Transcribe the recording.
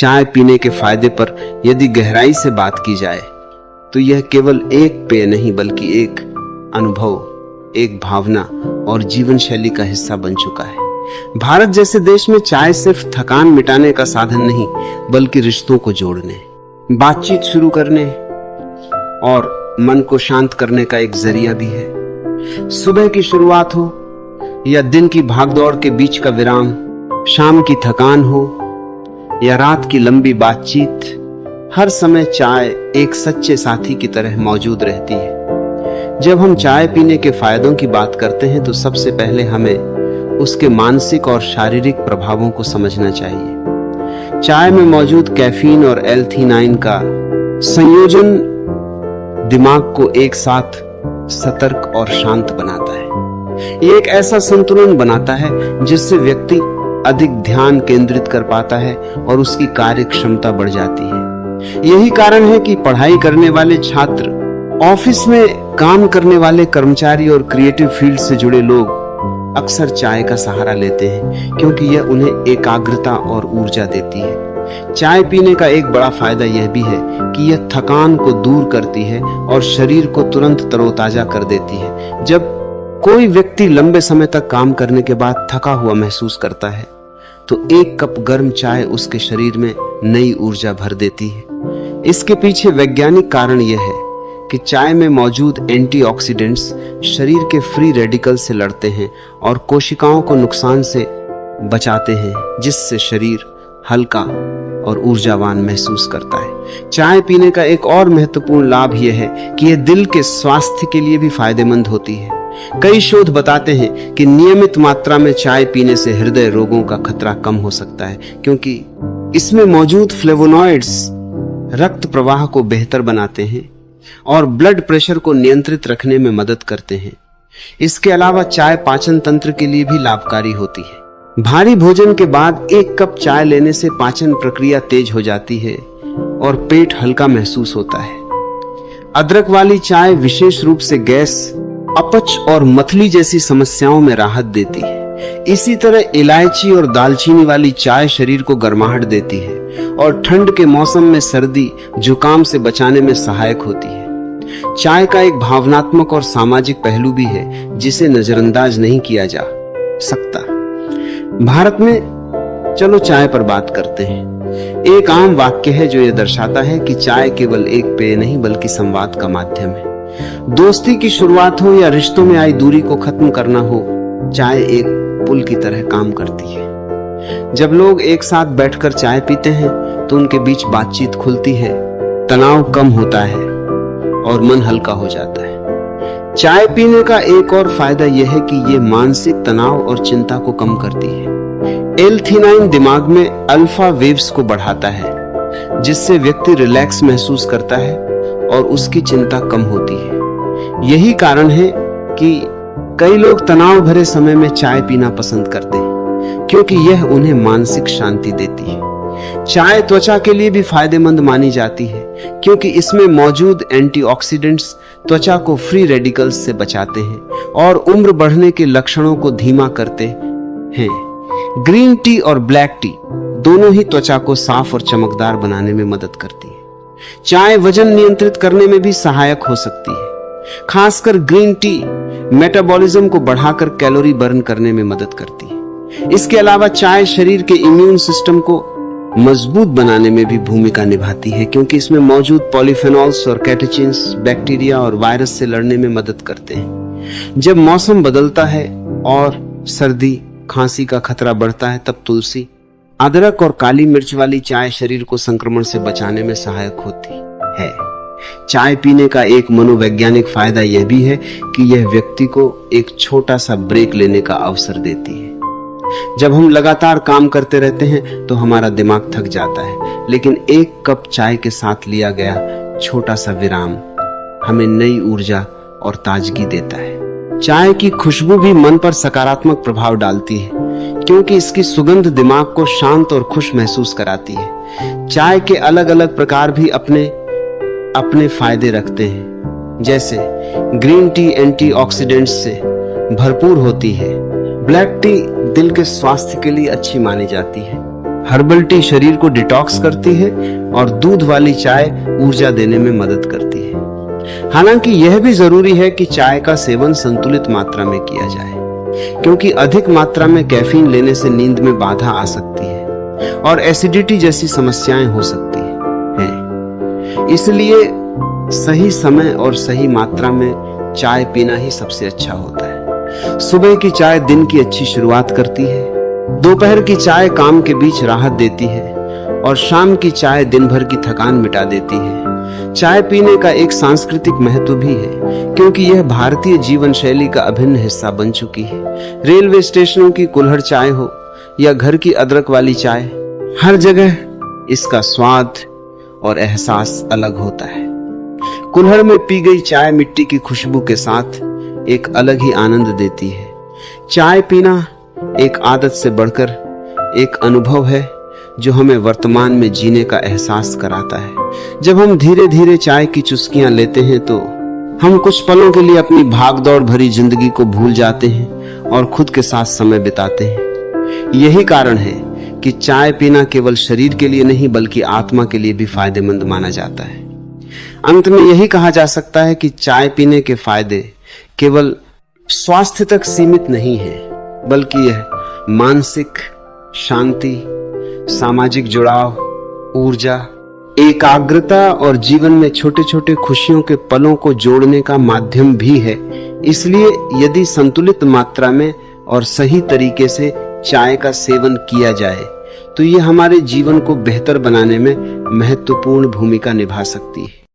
चाय पीने के फायदे पर यदि गहराई से बात की जाए तो यह केवल एक पेय नहीं बल्कि एक अनुभव, एक भावना और जीवन शैली का हिस्सा बन चुका है। भारत जैसे देश में चाय सिर्फ थकान मिटाने का साधन नहीं बल्कि रिश्तों को जोड़ने, बातचीत शुरू करने और मन को शांत करने का एक जरिया भी है। सुबह की शुरुआत हो या दिन की भागदौड़ के बीच का विराम, शाम की थकान हो या रात की लंबी बातचीत, हर समय चाय एक सच्चे साथी की तरह मौजूद रहती है। जब हम चाय पीने के फायदों की बात करते हैं तो सबसे पहले हमें उसके मानसिक और शारीरिक प्रभावों को समझना चाहिए। चाय में मौजूद कैफीन और एल-थीनाइन का संयोजन दिमाग को एक साथ सतर्क और शांत बनाता है। ये एक ऐसा संतुलन बनाता है जिससे व्यक्ति अधिक ध्यान केंद्रित कर पाता है और उसकी कार्य क्षमता बढ़ जाती है। यही कारण है कि पढ़ाई करने वाले छात्र, ऑफिस में काम करने वाले कर्मचारी और क्रिएटिव फील्ड से जुड़े लोग अक्सर चाय का सहारा लेते हैं, क्योंकि यह उन्हें एकाग्रता और ऊर्जा देती है। चाय पीने का एक बड़ा फायदा यह भी है कि यह थकान को दूर करती है और शरीर को तुरंत तरोताजा कर देती है। जब कोई व्यक्ति लंबे समय तक काम करने के बाद थका हुआ महसूस करता है तो एक कप गर्म चाय उसके शरीर में नई ऊर्जा भर देती है। इसके पीछे वैज्ञानिक कारण यह है कि चाय में मौजूद एंटीऑक्सीडेंट्स शरीर के फ्री रेडिकल से लड़ते हैं और कोशिकाओं को नुकसान से बचाते हैं, जिससे शरीर हल्का और ऊर्जावान महसूस करता है। चाय पीने का एक और महत्वपूर्ण लाभ यह है कि यह दिल के स्वास्थ्य के लिए भी फायदेमंद होती है। कई शोध बताते हैं कि नियमित मात्रा में चाय पीने से हृदय रोगों का खतरा कम हो सकता है, क्योंकि इसमें मौजूद फ्लेवोनॉइड्स रक्त प्रवाह को बेहतर बनाते हैं और ब्लड प्रेशर को नियंत्रित रखने में मदद करते हैं। इसके अलावा चाय पाचन तंत्र के लिए भी लाभकारी होती है। भारी भोजन के बाद एक कप चाय लेने से पाचन प्रक्रिया तेज हो जाती है और पेट हल्का महसूस होता है। अदरक वाली चाय विशेष रूप से गैस, अपच और मतली जैसी समस्याओं में राहत देती है। इसी तरह इलायची और दालचीनी वाली चाय शरीर को गर्माहट देती है और ठंड के मौसम में सर्दी जुकाम से बचाने में सहायक होती है। चाय का एक भावनात्मक और सामाजिक पहलू भी है जिसे नजरअंदाज नहीं किया जा सकता। भारत में चलो चाय पर बात करते हैं। एक आम वाक्य है जो यह दर्शाता है कि चाय केवल एक पेय नहीं बल्कि संवाद का माध्यम है। दोस्ती की शुरुआत हो या रिश्तों में आई दूरी को खत्म करना हो, चाय एक पुल की तरह काम करती है। जब लोग एक साथ बैठकर चाय पीते हैं तो उनके बीच बातचीत खुलती है, तनाव कम होता है और मन हल्का हो जाता है। चाय पीने का एक और फायदा यह है कि यह मानसिक तनाव और चिंता को कम करती है। एल-थीनाइन दिमाग में अल्फा वेव्स को बढ़ाता है, जिससे व्यक्ति रिलैक्स महसूस करता है और उसकी चिंता कम होती है। यही कारण है कि कई लोग तनाव भरे समय में चाय पीना पसंद करते हैं, क्योंकि यह उन्हें मानसिक शांति देती है। चाय त्वचा के लिए भी फायदेमंद मानी जाती है, क्योंकि इसमें मौजूद एंटीऑक्सीडेंट्स त्वचा को फ्री रेडिकल्स से बचाते हैं और उम्र बढ़ने के लक्षणों को धीमा करते हैं। ग्रीन टी और ब्लैक टी दोनों ही त्वचा को साफ और चमकदार बनाने में मदद करती है। चाय वजन नियंत्रित करने में भी सहायक हो सकती है। खासकर ग्रीन टी मेटाबॉलिज्म को बढ़ाकर कैलोरी बर्न करने में मदद करती है। इसके अलावा चाय शरीर के इम्यून सिस्टम को मजबूत बनाने में भी भूमिका निभाती है, क्योंकि इसमें मौजूद पॉलीफेनॉल्स और कैटेचिन्स बैक्टीरिया और वायरस से लड़ने में मदद करते हैं। जब मौसम बदलता है और सर्दी खांसी का खतरा बढ़ता है, तब तुलसी, अदरक और काली मिर्च वाली चाय शरीर को संक्रमण से बचाने में सहायक होती है। चाय पीने का एक मनोवैज्ञानिक फायदा यह भी है कि यह व्यक्ति को एक छोटा सा ब्रेक लेने का अवसर देती है। जब हम लगातार काम करते रहते हैं तो हमारा दिमाग थक जाता है, लेकिन एक कप चाय के साथ लिया गया छोटा सा विराम हमें नई ऊर्जा और ताजगी देता है। चाय की खुशबू भी मन पर सकारात्मक प्रभाव डालती है, क्योंकि इसकी सुगंध दिमाग को शांत और खुश महसूस कराती है। चाय के अलग अलग प्रकार भी अपने फायदे रखते हैं, जैसे ग्रीन टी एंटीऑक्सीडेंट्स से भरपूर होती है, ब्लैक टी दिल के स्वास्थ्य के लिए अच्छी मानी जाती है, हर्बल टी शरीर को डिटॉक्स करती है और दूध वाली चाय ऊर्जा देने में मदद करती है। हालांकि यह भी जरूरी है कि चाय का सेवन संतुलित मात्रा में किया जाए, क्योंकि अधिक मात्रा में कैफीन लेने से नींद में बाधा आ सकती है और एसिडिटी जैसी समस्याएं हो सकती हैं। इसलिए सही समय और सही मात्रा में चाय पीना ही सबसे अच्छा होता है। सुबह की चाय दिन की अच्छी शुरुआत करती है, दोपहर की चाय काम के बीच राहत देती है और शाम की चाय दिन भर की थकान मिटा देती है। चाय पीने का एक सांस्कृतिक महत्व भी है, क्योंकि यह भारतीय जीवन शैली का अभिन्न हिस्सा बन चुकी है। रेलवे स्टेशनों की कुल्हड़ चाय हो या घर की अदरक वाली चाय, हर जगह इसका स्वाद और एहसास अलग होता है। कुल्हड़ में पी गई चाय मिट्टी की खुशबू के साथ एक अलग ही आनंद देती है। चाय पीना एक आदत से बढ़कर एक अनुभव है जो हमें वर्तमान में जीने का एहसास कराता है। जब हम धीरे धीरे चाय की चुस्कियां लेते हैं तो हम कुछ पलों के लिए अपनी भागदौड़ भरी जिंदगी को भूल जाते हैं और खुद के साथ समय बिताते हैं। यही कारण है कि चाय पीना केवल शरीर के लिए नहीं बल्कि आत्मा के लिए भी फायदेमंद माना जाता है। अंत में यही कहा जा सकता है कि चाय पीने के फायदे केवल स्वास्थ्य तक सीमित नहीं है, बल्कि यह मानसिक शांति, सामाजिक जुड़ाव, ऊर्जा, एकाग्रता और जीवन में छोटे छोटे खुशियों के पलों को जोड़ने का माध्यम भी है। इसलिए यदि संतुलित मात्रा में और सही तरीके से चाय का सेवन किया जाए तो यह हमारे जीवन को बेहतर बनाने में महत्वपूर्ण भूमिका निभा सकती है।